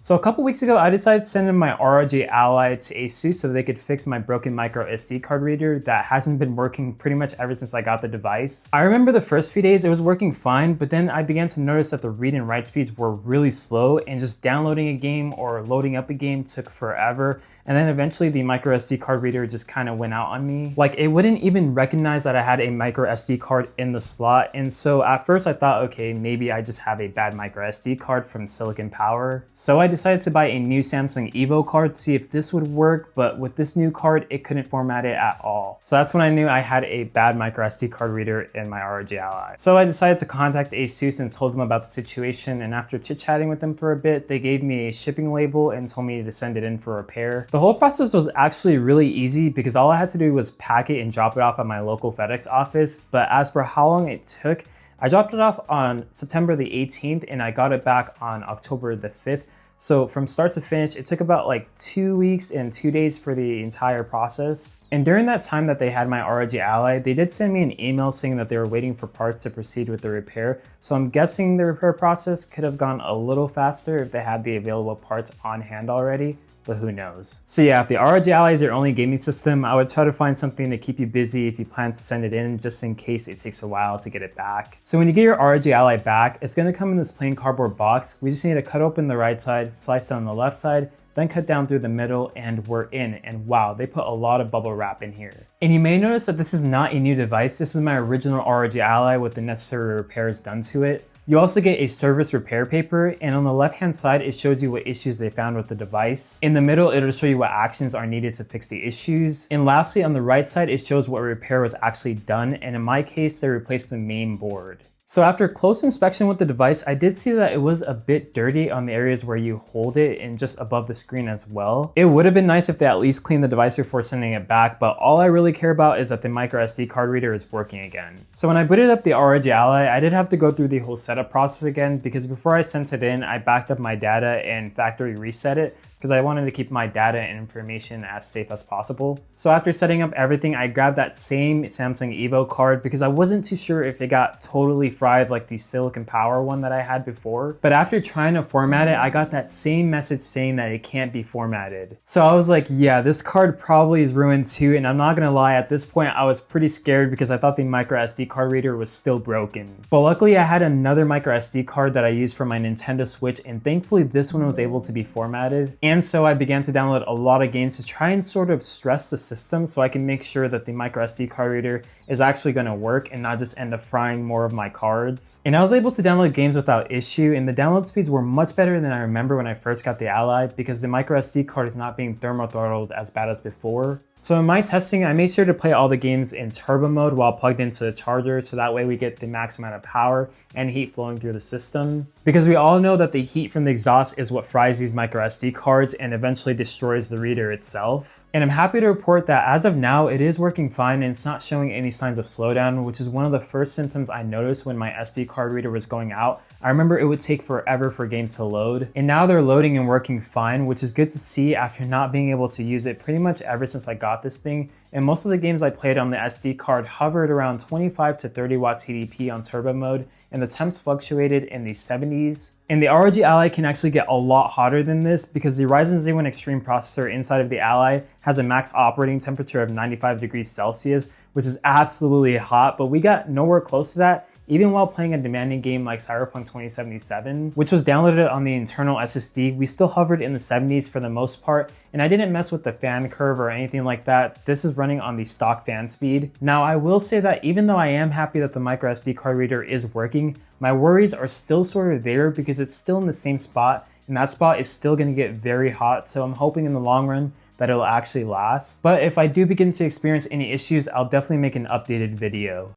So a couple weeks ago, I decided to send in my ROG Ally to Asus so they could fix my broken micro SD card reader that hasn't been working pretty much ever since I got the device. I remember the first few days it was working fine, but then I began to notice that the read and write speeds were really slow and just downloading a game or loading up a game took forever. And then eventually the micro SD card reader just kind of went out on me. Like it wouldn't even recognize that I had a micro SD card in the slot. And so at first I thought, okay, maybe I just have a bad micro SD card from Silicon Power. So I decided to buy a new Samsung Evo card to see if this would work, but with this new card, it couldn't format it at all. So that's when I knew I had a bad micro SD card reader in my ROG Ally. So I decided to contact Asus and told them about the situation, and after chit-chatting with them for a bit, they gave me a shipping label and told me to send it in for repair. The whole process was actually really easy because all I had to do was pack it and drop it off at my local FedEx office, but as for how long it took, I dropped it off on September the 18th and I got it back on October the 5th. So from start to finish, it took about like 2 weeks and 2 days for the entire process. And during that time that they had my ROG Ally, they did send me an email saying that they were waiting for parts to proceed with the repair. So I'm guessing the repair process could have gone a little faster if they had the available parts on hand already, but who knows. So yeah, if the ROG Ally is your only gaming system, I would try to find something to keep you busy if you plan to send it in, just in case it takes a while to get it back. So when you get your ROG Ally back, it's gonna come in this plain cardboard box. We just need to cut open the right side, slice down the left side, then cut down through the middle, and we're in. And wow, they put a lot of bubble wrap in here. And you may notice that this is not a new device. This is my original ROG Ally with the necessary repairs done to it. You also get a service repair paper, and on the left-hand side, it shows you what issues they found with the device. In the middle, it'll show you what actions are needed to fix the issues. And lastly, on the right side, it shows what repair was actually done, and in my case, they replaced the main board. So after close inspection with the device, I did see that it was a bit dirty on the areas where you hold it and just above the screen as well. It would have been nice if they at least cleaned the device before sending it back, but all I really care about is that the micro SD card reader is working again. So when I booted up the ROG Ally, I did have to go through the whole setup process again because before I sent it in, I backed up my data and factory reset it because I wanted to keep my data and information as safe as possible. So after setting up everything, I grabbed that same Samsung Evo card because I wasn't too sure if it got totally fried like the Silicon Power one that I had before. But after trying to format it, I got that same message saying that it can't be formatted. So I was like, yeah, this card probably is ruined too. And I'm not gonna lie, at this point, I was pretty scared because I thought the micro SD card reader was still broken. But luckily I had another micro SD card that I used for my Nintendo Switch, and thankfully this one was able to be formatted. And so I began to download a lot of games to try and sort of stress the system so I can make sure that the micro SD card reader is actually going to work and not just end up frying more of my cards. And I was able to download games without issue, and the download speeds were much better than I remember when I first got the Ally because the micro SD card is not being thermal throttled as bad as before. So in my testing, I made sure to play all the games in turbo mode while plugged into the charger, so that way we get the max amount of power and heat flowing through the system. Because we all know that the heat from the exhaust is what fries these micro SD cards and eventually destroys the reader itself. And I'm happy to report that as of now, it is working fine and it's not showing any signs of slowdown, which is one of the first symptoms I noticed when my SD card reader was going out. I remember it would take forever for games to load, and now they're loading and working fine, which is good to see after not being able to use it pretty much ever since I got this thing. And most of the games I played on the SD card hovered around 25 to 30 watt TDP on turbo mode, and the temps fluctuated in the 70s. And the ROG Ally can actually get a lot hotter than this because the Ryzen Z1 Extreme processor inside of the Ally has a max operating temperature of 95 degrees Celsius, which is absolutely hot, but we got nowhere close to that even while playing a demanding game like Cyberpunk 2077, which was downloaded on the internal SSD. We still hovered in the 70s for the most part, and I didn't mess with the fan curve or anything like that. This is running on the stock fan speed. Now, I will say that even though I am happy that the micro SD card reader is working, my worries are still sort of there because it's still in the same spot, and that spot is still gonna get very hot, so I'm hoping in the long run that it'll actually last. But if I do begin to experience any issues, I'll definitely make an updated video.